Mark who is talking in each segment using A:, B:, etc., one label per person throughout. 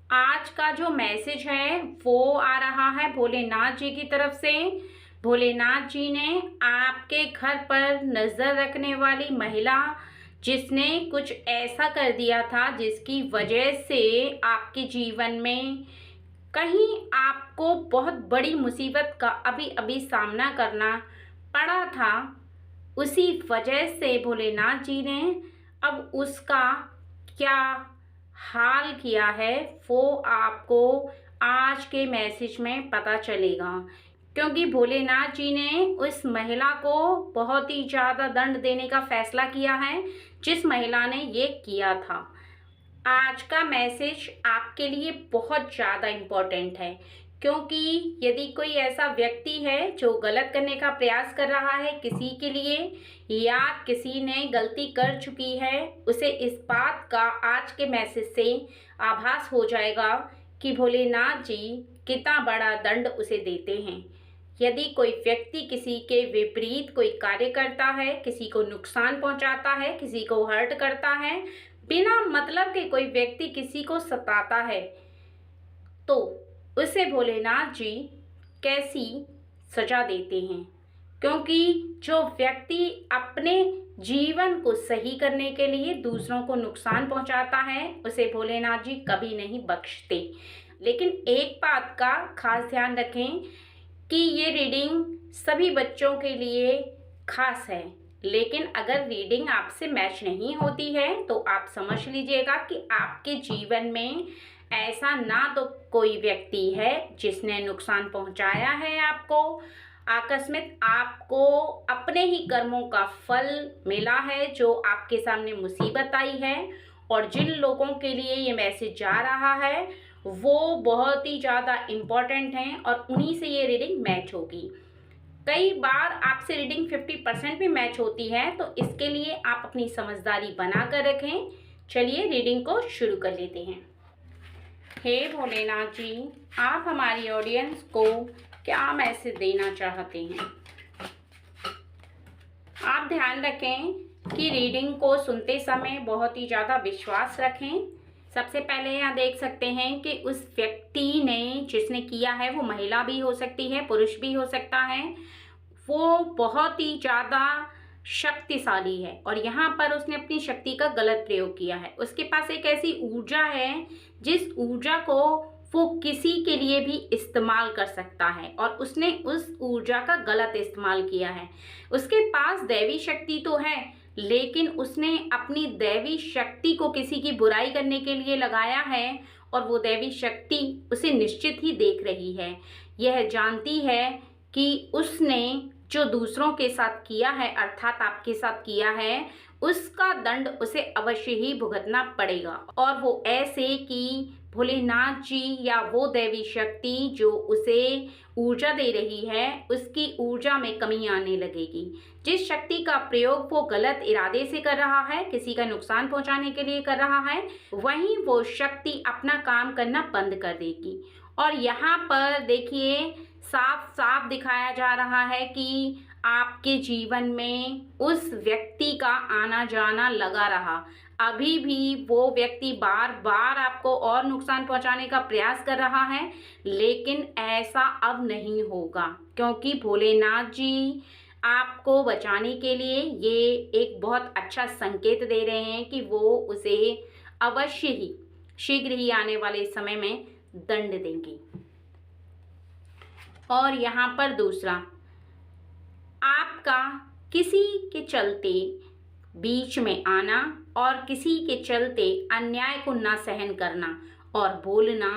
A: आज का जो मैसेज है वो आ रहा है भोलेनाथ जी की तरफ से। भोलेनाथ जी ने आपके घर पर नज़र रखने वाली महिला जिसने कुछ ऐसा कर दिया था जिसकी वजह से आपके जीवन में कहीं आपको बहुत बड़ी मुसीबत का अभी अभी सामना करना पड़ा था, उसी वजह से भोलेनाथ जी ने अब उसका क्या हाल किया है वो आपको आज के मैसेज में पता चलेगा। क्योंकि भोलेनाथ जी ने उस महिला को बहुत ही ज़्यादा दंड देने का फैसला किया है जिस महिला ने ये किया था। आज का मैसेज आपके लिए बहुत ज़्यादा इम्पोर्टेंट है, क्योंकि यदि कोई ऐसा व्यक्ति है जो गलत करने का प्रयास कर रहा है किसी के लिए, या किसी ने गलती कर चुकी है, उसे इस बात का आज के मैसेज से आभास हो जाएगा कि भोलेनाथ जी कितना बड़ा दंड उसे देते हैं। यदि कोई व्यक्ति किसी के विपरीत कोई कार्य करता है, किसी को नुकसान पहुंचाता है, किसी को हर्ट करता है, बिना मतलब के कोई व्यक्ति किसी को सताता है, तो उसे भोलेनाथ जी कैसी सजा देते हैं। क्योंकि जो व्यक्ति अपने जीवन को सही करने के लिए दूसरों को नुकसान पहुंचाता है, उसे भोलेनाथ जी कभी नहीं बख्शते। लेकिन एक बात का खास ध्यान रखें कि ये रीडिंग सभी बच्चों के लिए खास है, लेकिन अगर रीडिंग आपसे मैच नहीं होती है तो आप समझ लीजिएगा कि आपके जीवन में ऐसा ना तो कोई व्यक्ति है जिसने नुकसान पहुंचाया है आपको, आकस्मिक आपको अपने ही कर्मों का फल मिला है जो आपके सामने मुसीबत आई है, और जिन लोगों के लिए ये मैसेज जा रहा है वो बहुत ही ज़्यादा इम्पॉर्टेंट हैं और उन्हीं से ये रीडिंग मैच होगी। कई बार आपसे रीडिंग 50% भी मैच होती है, तो इसके लिए आप अपनी समझदारी बना कर रखें। चलिए रीडिंग को शुरू कर लेते हैं। हे भोलेनाथ जी, आप हमारी ऑडियंस को क्या मैसेज देना चाहते हैं? आप ध्यान रखें कि रीडिंग को सुनते समय बहुत ही ज़्यादा विश्वास रखें। सबसे पहले यहाँ देख सकते हैं कि उस व्यक्ति ने जिसने किया है वो महिला भी हो सकती है, पुरुष भी हो सकता है, वो बहुत ही ज़्यादा शक्तिशाली है और यहाँ पर उसने अपनी शक्ति का गलत प्रयोग किया है। उसके पास एक ऐसी ऊर्जा है जिस ऊर्जा को वो किसी के लिए भी इस्तेमाल कर सकता है, और उसने उस ऊर्जा का गलत इस्तेमाल किया है। उसके पास दैवी शक्ति तो है, लेकिन उसने अपनी दैवी शक्ति को किसी की बुराई करने के लिए लगाया है, और वो दैवी शक्ति उसे निश्चित ही देख रही है। यह जानती है कि उसने जो दूसरों के साथ किया है, अर्थात आपके साथ किया है, उसका दंड उसे अवश्य ही भुगतना पड़ेगा। और वो ऐसे कि भोलेनाथ जी या वो दैवी शक्ति जो उसे ऊर्जा दे रही है, उसकी ऊर्जा में कमी आने लगेगी। जिस शक्ति का प्रयोग वो गलत इरादे से कर रहा है, किसी का नुकसान पहुंचाने के लिए कर रहा है, वहीं वो शक्ति अपना काम करना बंद कर देगी। और यहाँ पर देखिए साफ साफ दिखाया जा रहा है कि आपके जीवन में उस व्यक्ति का आना जाना लगा रहा। अभी भी वो व्यक्ति बार बार आपको और नुकसान पहुंचाने का प्रयास कर रहा है, लेकिन ऐसा अब नहीं होगा, क्योंकि भोलेनाथ जी आपको बचाने के लिए ये एक बहुत अच्छा संकेत दे रहे हैं कि वो उसे अवश्य ही शीघ्र ही आने वाले समय में दंड देंगे। और यहाँ पर दूसरा, आपका किसी के चलते बीच में आना और किसी के चलते अन्याय को ना सहन करना और बोलना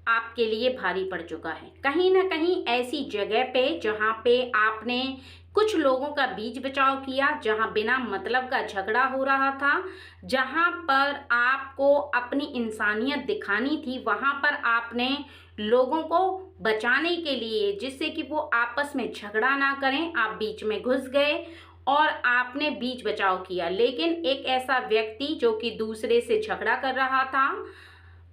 A: आपके लिए भारी पड़ चुका है। कहीं ना कहीं ऐसी जगह पे जहाँ पे आपने कुछ लोगों का बीच बचाव किया, जहाँ बिना मतलब का झगड़ा हो रहा था, जहाँ पर आपको अपनी इंसानियत दिखानी थी, वहाँ पर आपने लोगों को बचाने के लिए, जिससे कि वो आपस में झगड़ा ना करें, आप बीच में घुस गए और आपने बीच बचाव किया। लेकिन एक ऐसा व्यक्ति जो कि दूसरे से झगड़ा कर रहा था,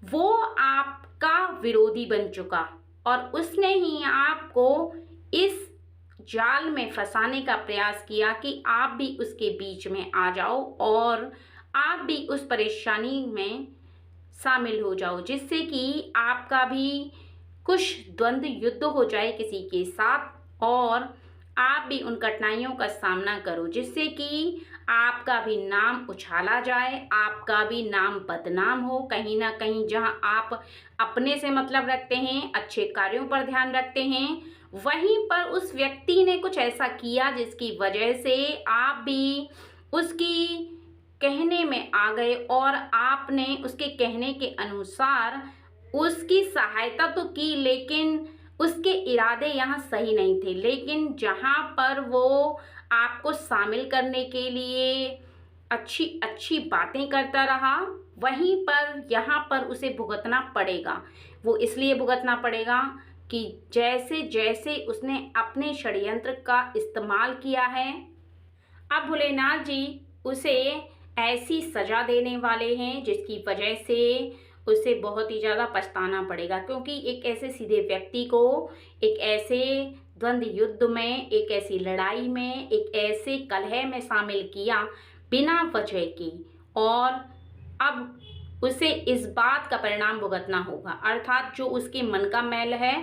A: वो आपका विरोधी बन चुका और उसने ही आपको इस जाल में फंसाने का प्रयास किया कि आप भी उसके बीच में आ जाओ और आप भी उस परेशानी में शामिल हो जाओ, जिससे कि आपका भी कुछ द्वंद्व युद्ध हो जाए किसी के साथ और आप भी उन कठिनाइयों का सामना करो, जिससे कि आपका भी नाम उछाला जाए, आपका भी नाम बदनाम हो। कहीं ना कहीं जहां आप अपने से मतलब रखते हैं, अच्छे कार्यों पर ध्यान रखते हैं, वहीं पर उस व्यक्ति ने कुछ ऐसा किया जिसकी वजह से आप भी उसकी कहने में आ गए और आपने उसके कहने के अनुसार उसकी सहायता तो की, लेकिन उसके इरादे यहाँ सही नहीं थे। लेकिन जहाँ पर वो आपको शामिल करने के लिए अच्छी अच्छी बातें करता रहा, वहीं पर यहाँ पर उसे भुगतना पड़ेगा। वो इसलिए भुगतना पड़ेगा कि जैसे जैसे उसने अपने षड्यंत्र का इस्तेमाल किया है, अब भोलेनाथ जी उसे ऐसी सजा देने वाले हैं जिसकी वजह से उसे बहुत ही ज़्यादा पछताना पड़ेगा। क्योंकि एक ऐसे सीधे व्यक्ति को एक ऐसे द्वंद्व युद्ध में, एक ऐसी लड़ाई में, एक ऐसे कलह में शामिल किया बिना वजह के, और अब उसे इस बात का परिणाम भुगतना होगा। अर्थात जो उसके मन का मैल है,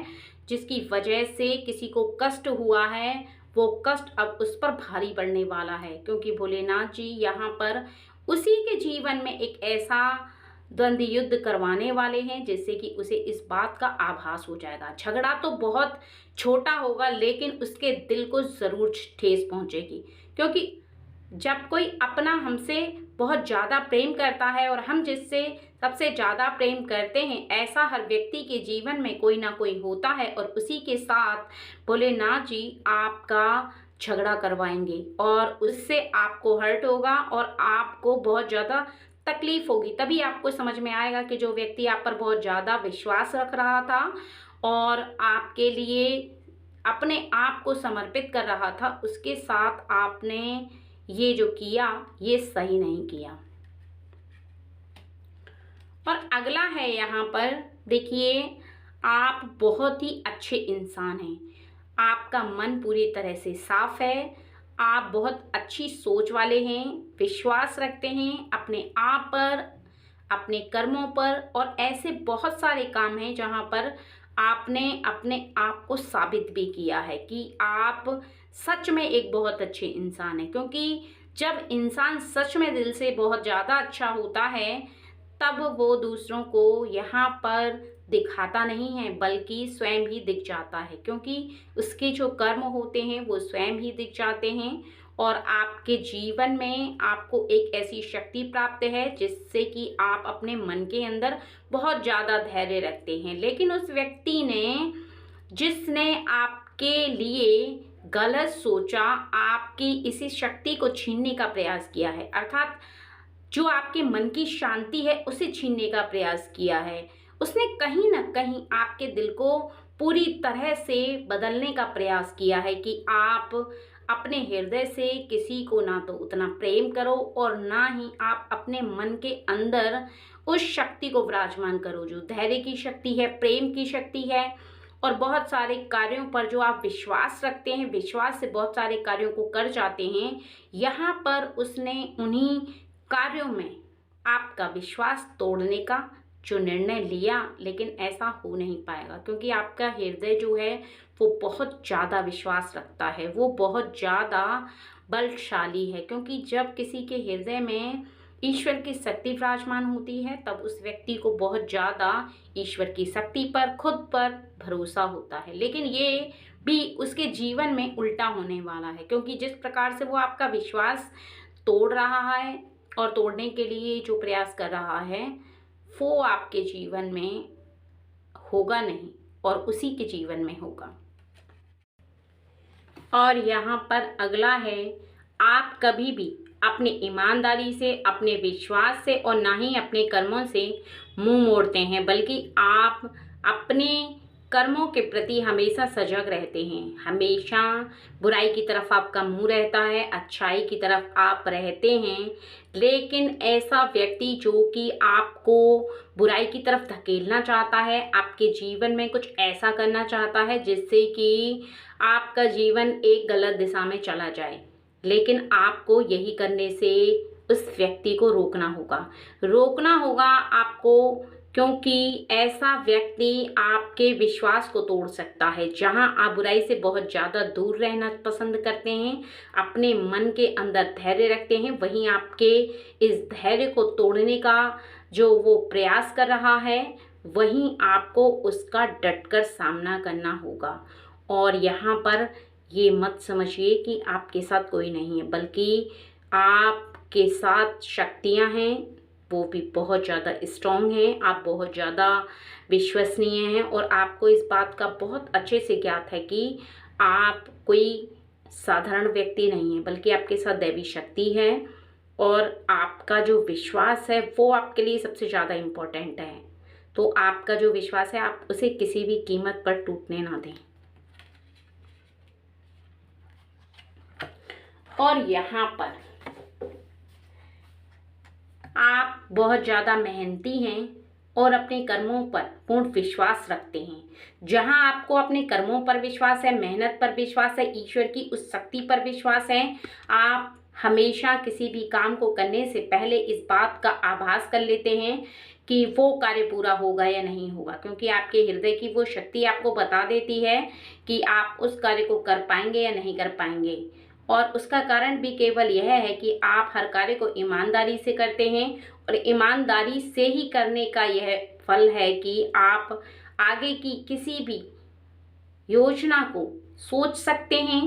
A: जिसकी वजह से किसी को कष्ट हुआ है, वो कष्ट अब उस पर भारी पड़ने वाला है। क्योंकि भोलेनाथ जी यहाँ पर उसी के जीवन में एक ऐसा द्वंद्व युद्ध करवाने वाले हैं जिससे कि उसे इस बात का आभास हो जाएगा। झगड़ा तो बहुत छोटा होगा, लेकिन उसके दिल को ज़रूर ठेस पहुंचेगी। क्योंकि जब कोई अपना हमसे बहुत ज़्यादा प्रेम करता है और हम जिससे सबसे ज़्यादा प्रेम करते हैं, ऐसा हर व्यक्ति के जीवन में कोई ना कोई होता है, और उसी के साथ भोलेनाथ जी आपका झगड़ा करवाएंगे और उससे आपको हर्ट होगा और आपको बहुत ज़्यादा तकलीफ होगी। तभी आपको समझ में आएगा कि जो व्यक्ति आप पर बहुत ज़्यादा विश्वास रख रहा था और आपके लिए अपने आप को समर्पित कर रहा था, उसके साथ आपने ये जो किया ये सही नहीं किया। और अगला है यहाँ पर देखिए, आप बहुत ही अच्छे इंसान हैं, आपका मन पूरी तरह से साफ है, आप बहुत अच्छी सोच वाले हैं, विश्वास रखते हैं अपने आप पर, अपने कर्मों पर, और ऐसे बहुत सारे काम हैं जहाँ पर आपने अपने आप को साबित भी किया है कि आप सच में एक बहुत अच्छे इंसान हैं। क्योंकि जब इंसान सच में दिल से बहुत ज़्यादा अच्छा होता है, तब वो दूसरों को यहाँ पर दिखाता नहीं है, बल्कि स्वयं ही दिख जाता है। क्योंकि उसके जो कर्म होते हैं वो स्वयं ही दिख जाते हैं, और आपके जीवन में आपको एक ऐसी शक्ति प्राप्त है जिससे कि आप अपने मन के अंदर बहुत ज़्यादा धैर्य रखते हैं। लेकिन उस व्यक्ति ने, जिसने आपके लिए गलत सोचा, आपकी इसी शक्ति को छीनने का प्रयास किया है, अर्थात जो आपके मन की शांति है उसे छीनने का प्रयास किया है, उसने कहीं ना कहीं आपके दिल को पूरी तरह से बदलने का प्रयास किया है कि आप अपने हृदय से किसी को ना तो उतना प्रेम करो और ना ही आप अपने मन के अंदर उस शक्ति को विराजमान करो जो धैर्य की शक्ति है, प्रेम की शक्ति है, और बहुत सारे कार्यों पर जो आप विश्वास रखते हैं, विश्वास से बहुत सारे कार्यों को कर जाते हैं। यहाँ पर उसने उन्हीं कार्यों में आपका विश्वास तोड़ने का जो निर्णय लिया, लेकिन ऐसा हो नहीं पाएगा। क्योंकि आपका हृदय जो है वो बहुत ज़्यादा विश्वास रखता है, वो बहुत ज़्यादा बलशाली है। क्योंकि जब किसी के हृदय में ईश्वर की शक्ति विराजमान होती है, तब उस व्यक्ति को बहुत ज़्यादा ईश्वर की शक्ति पर, खुद पर भरोसा होता है। लेकिन ये भी उसके जीवन में उल्टा होने वाला है, क्योंकि जिस प्रकार से वो आपका विश्वास तोड़ रहा है और तोड़ने के लिए जो प्रयास कर रहा है, वो आपके जीवन में होगा नहीं और उसी के जीवन में होगा। और यहाँ पर अगला है, आप कभी भी अपनी ईमानदारी से, अपने विश्वास से और ना ही अपने कर्मों से मुंह मोड़ते हैं, बल्कि आप अपने कर्मों के प्रति हमेशा सजग रहते हैं। हमेशा बुराई की तरफ आपका मुंह रहता है, अच्छाई की तरफ आप रहते हैं। लेकिन ऐसा व्यक्ति जो कि आपको बुराई की तरफ धकेलना चाहता है, आपके जीवन में कुछ ऐसा करना चाहता है जिससे कि आपका जीवन एक गलत दिशा में चला जाए, लेकिन आपको यही करने से उस व्यक्ति को रोकना होगा आपको, क्योंकि ऐसा व्यक्ति आपके विश्वास को तोड़ सकता है। जहां आप बुराई से बहुत ज़्यादा दूर रहना पसंद करते हैं, अपने मन के अंदर धैर्य रखते हैं, वहीं आपके इस धैर्य को तोड़ने का जो वो प्रयास कर रहा है, वहीं आपको उसका डटकर सामना करना होगा। और यहाँ पर ये मत समझिए कि आपके साथ कोई नहीं है, बल्कि आपके साथ शक्तियाँ हैं, वो भी बहुत ज़्यादा स्ट्रॉन्ग हैं। आप बहुत ज़्यादा विश्वसनीय हैं और आपको इस बात का बहुत अच्छे से ज्ञात है कि आप कोई साधारण व्यक्ति नहीं है, बल्कि आपके साथ दैवी शक्ति है और आपका जो विश्वास है वो आपके लिए सबसे ज़्यादा इम्पोर्टेंट है। तो आपका जो विश्वास है, आप उसे किसी भी कीमत पर टूटने ना दें। और यहाँ पर आप बहुत ज़्यादा मेहनती हैं और अपने कर्मों पर पूर्ण विश्वास रखते हैं। जहां आपको अपने कर्मों पर विश्वास है, मेहनत पर विश्वास है, ईश्वर की उस शक्ति पर विश्वास है, आप हमेशा किसी भी काम को करने से पहले इस बात का आभास कर लेते हैं कि वो कार्य पूरा होगा या नहीं होगा, क्योंकि आपके हृदय की वो शक्ति आपको बता देती है कि आप उस कार्य को कर पाएंगे या नहीं कर पाएंगे। और उसका कारण भी केवल यह है कि आप हर कार्य को ईमानदारी से करते हैं और ईमानदारी से ही करने का यह फल है कि आप आगे की किसी भी योजना को सोच सकते हैं,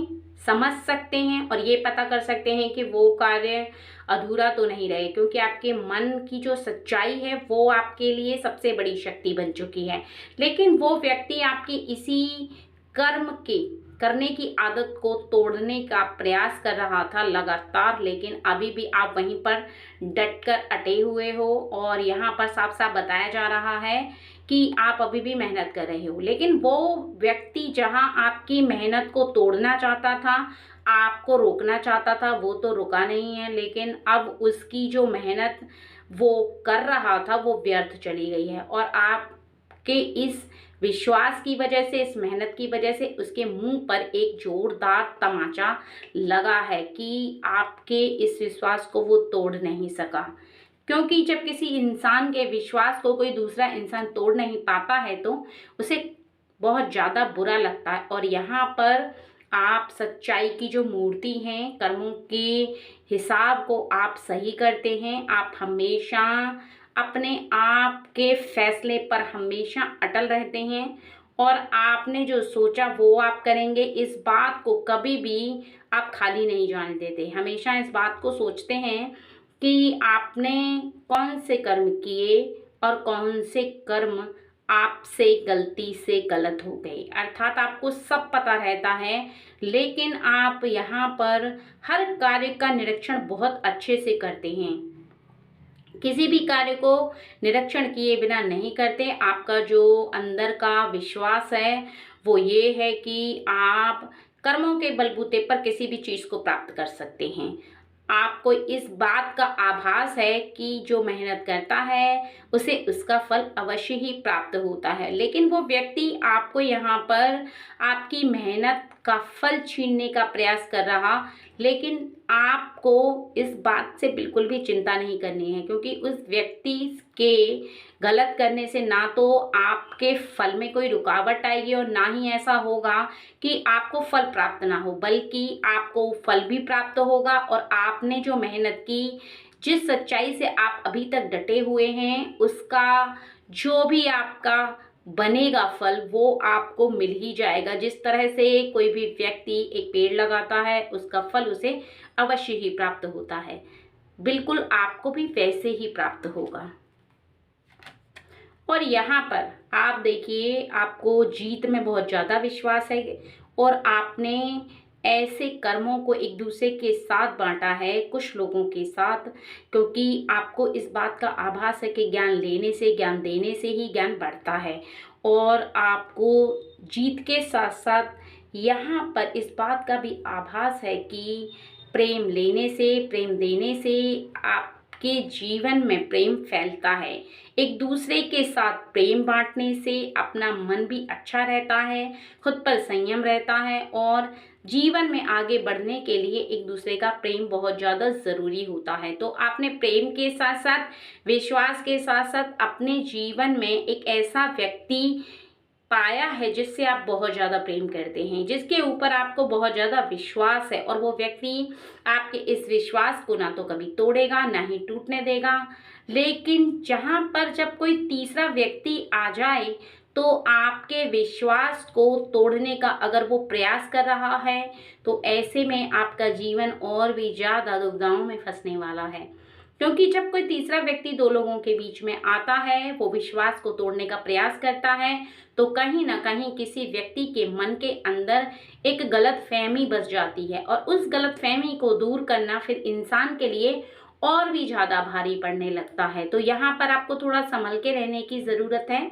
A: समझ सकते हैं और ये पता कर सकते हैं कि वो कार्य अधूरा तो नहीं रहे, क्योंकि आपके मन की जो सच्चाई है वो आपके लिए सबसे बड़ी शक्ति बन चुकी है। लेकिन वो व्यक्ति आपकी इसी कर्म के करने की आदत को तोड़ने का प्रयास कर रहा था लगातार, लेकिन अभी भी आप वहीं पर डटकर अटे हुए हो और यहाँ पर साफ साफ बताया जा रहा है कि आप अभी भी मेहनत कर रहे हो। लेकिन वो व्यक्ति जहाँ आपकी मेहनत को तोड़ना चाहता था, आपको रोकना चाहता था, वो तो रुका नहीं है, लेकिन अब उसकी जो मेहनत वो कर रहा था वो व्यर्थ चली गई है। और आपके इस विश्वास की वजह से, इस मेहनत की वजह से उसके मुंह पर एक जोरदार तमाचा लगा है कि आपके इस विश्वास को वो तोड़ नहीं सका। क्योंकि जब किसी इंसान के विश्वास को कोई दूसरा इंसान तोड़ नहीं पाता है तो उसे बहुत ज़्यादा बुरा लगता है। और यहाँ पर आप सच्चाई की जो मूर्ति हैं, कर्मों के हिसाब को आप सही करते हैं। आप हमेशा अपने आप के फैसले पर हमेशा अटल रहते हैं और आपने जो सोचा वो आप करेंगे। इस बात को कभी भी आप खाली नहीं जाने देते, हमेशा इस बात को सोचते हैं कि आपने कौन से कर्म किए और कौन से कर्म आपसे गलती से गलत हो गए। अर्थात आपको सब पता रहता है, लेकिन आप यहाँ पर हर कार्य का निरीक्षण बहुत अच्छे से करते हैं। किसी भी कार्य को निरीक्षण किए बिना नहीं करते। आपका जो अंदर का विश्वास है वो ये है कि आप कर्मों के बलबूते पर किसी भी चीज़ को प्राप्त कर सकते हैं। आपको इस बात का आभास है कि जो मेहनत करता है उसे उसका फल अवश्य ही प्राप्त होता है। लेकिन वो व्यक्ति आपको यहाँ पर आपकी मेहनत का फल छीनने का प्रयास कर रहा, लेकिन आपको इस बात से बिल्कुल भी चिंता नहीं करनी है, क्योंकि उस व्यक्ति के गलत करने से ना तो आपके फल में कोई रुकावट आएगी और ना ही ऐसा होगा कि आपको फल प्राप्त ना हो, बल्कि आपको फल भी प्राप्त होगा। और आपने जो मेहनत की, जिस सच्चाई से आप अभी तक डटे हुए हैं, उसका जो भी आपका बनेगा फल वो आपको मिल ही जाएगा। जिस तरह से कोई भी व्यक्ति एक पेड़ लगाता है, उसका फल उसे अवश्य ही प्राप्त होता है, बिल्कुल आपको भी वैसे ही प्राप्त होगा। और यहाँ पर आप देखिए, आपको जीत में बहुत ज़्यादा विश्वास है और आपने ऐसे कर्मों को एक दूसरे के साथ बांटा है, कुछ लोगों के साथ, क्योंकि आपको इस बात का आभास है कि ज्ञान लेने से, ज्ञान देने से ही ज्ञान बढ़ता है। और आपको जीत के साथ साथ यहाँ पर इस बात का भी आभास है कि प्रेम लेने से, प्रेम देने से आपके जीवन में प्रेम फैलता है। एक दूसरे के साथ प्रेम बांटने से अपना मन भी अच्छा रहता है, खुद पर संयम रहता है और जीवन में आगे बढ़ने के लिए एक दूसरे का प्रेम बहुत ज़्यादा ज़रूरी होता है। तो आपने प्रेम के साथ साथ, विश्वास के साथ साथ अपने जीवन में एक ऐसा व्यक्ति पाया है जिससे आप बहुत ज़्यादा प्रेम करते हैं, जिसके ऊपर आपको बहुत ज़्यादा विश्वास है, और वो व्यक्ति आपके इस विश्वास को ना तो कभी तोड़ेगा ना ही टूटने देगा। लेकिन जहाँ पर जब कोई तीसरा व्यक्ति आ जाए तो आपके विश्वास को तोड़ने का अगर वो प्रयास कर रहा है, तो ऐसे में आपका जीवन और भी ज़्यादा दुविधाओं में फंसने वाला है। क्योंकि जब कोई तीसरा व्यक्ति दो लोगों के बीच में आता है, वो विश्वास को तोड़ने का प्रयास करता है, तो कहीं ना कहीं किसी व्यक्ति के मन के अंदर एक गलतफहमी बस जाती है, और उस गलतफहमी को दूर करना फिर इंसान के लिए और भी ज़्यादा भारी पड़ने लगता है। तो यहाँ पर आपको थोड़ा संभल के रहने की ज़रूरत है।